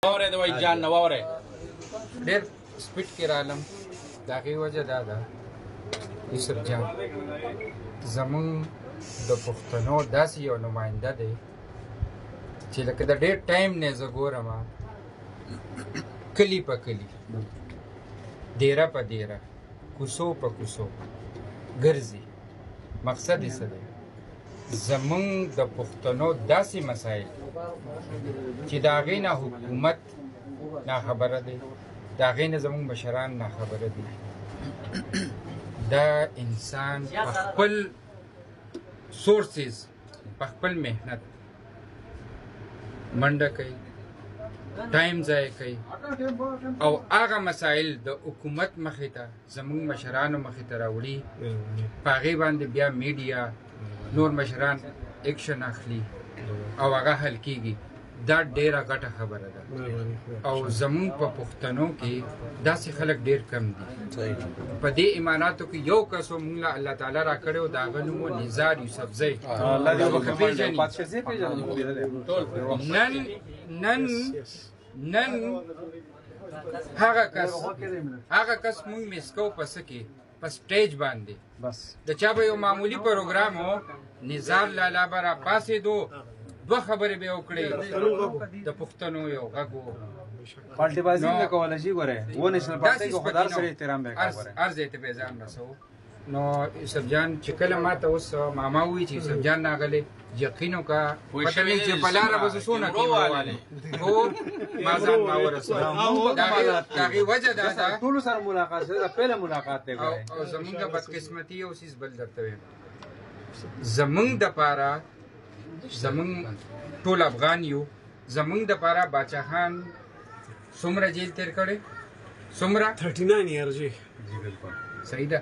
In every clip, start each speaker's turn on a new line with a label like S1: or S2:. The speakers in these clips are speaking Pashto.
S1: واورې د وای جان نه واورې
S2: ډېر سپیډ کې رالم د هغې وجه دا ده یوسف جان زمونږ د پښتنو داسې یو نماینده دی چې لکه د ډېر ټایم نه زه ګورم کلي په کلي دیره په دیره کوڅو په کوڅو ګرځي. مقصد یې څه دی؟ زمونږ د پښتنو داسې مسایل چې د هغې نه حکومت ناخبره دی، د هغې نه زمونږ مشران ناخبره دي. دا انسان په خپل سورسز په خپل محنت منډه کوي، ټایم ضایع کوي او هغه مسایل د حکومت مخې ته زمونږ مشرانو مخې ته راوړي، په هغې باندې بیا میډیا نور مشران اکشن اخلي او هغه حل کیږي. دا ډیره غټه خبره ده او زمونږ په پښتنو کې داسې خلک ډیر کم دي. په دې ایماناتو کې یو کس مونږ له الله تعالی را کړی و، د هغه نوم و نزار یوسفزی. نن هغه کس مونږ مسکو پسه کې په سټیج باندې د چا به یو معمولي پروګرام و، نزار لالا به را پاڅېدو، دوه خبرې به یې وکړې، د پښتنو یو غږ و.
S3: پالټي بازي نه کولی شي. ګورې و نیشنل پارټۍ کې خو د هر سړي احترام به یې کوه.
S2: هر ځای ته به یې ځان رسوو. نو یوسف جان چې کله ما ته اوس ماما ووایي چې یوسف جان راغلی، یقین وکړه پته مې چې په لاره به زه څونه کیمروالم، خو ما ځان ما ورسوه. د هغې وجه دا ده
S3: ټولو سره ملاقات شوی، دا پیله ملاقات دی.
S2: او زمونږ د بدقسمتي یو څیز بل درته وایم، زمونږ دپاره زمونږ ټول افغان یو، زمونږ دپاره باچاخان څومره جیل تیر کړی؟ څومره؟
S4: 39 years جی.
S2: صحیح ده.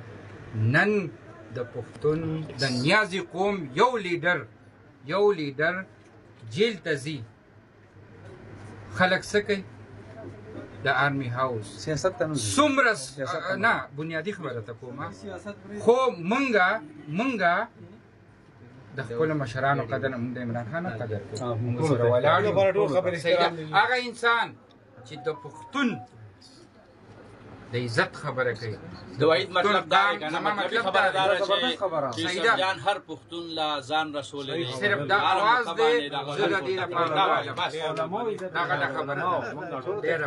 S2: نن د پښتون د نیازي قوم یو لیډر جیل ته ځي، خلک څه کوي؟ د آرمي هاوس
S3: سیاست ته
S2: څومره نه بنیادي خبره ته کومه، خو مونږه د خپلو مشرانو قدر نه، مونږ د عمران خان قدر کوو، مونږ سره ولاړ یو. هغه انسان چې د پښتون د عزت خبره کوي،
S1: د وحید مطلب دا دی کنه، مطلب خبره دا ده چې یوسف جان هر پښتون لا ځان رسول دی.
S2: صرف دا आवाज دی زه د دې لپاره راغلم. دا خبره ده. ډېره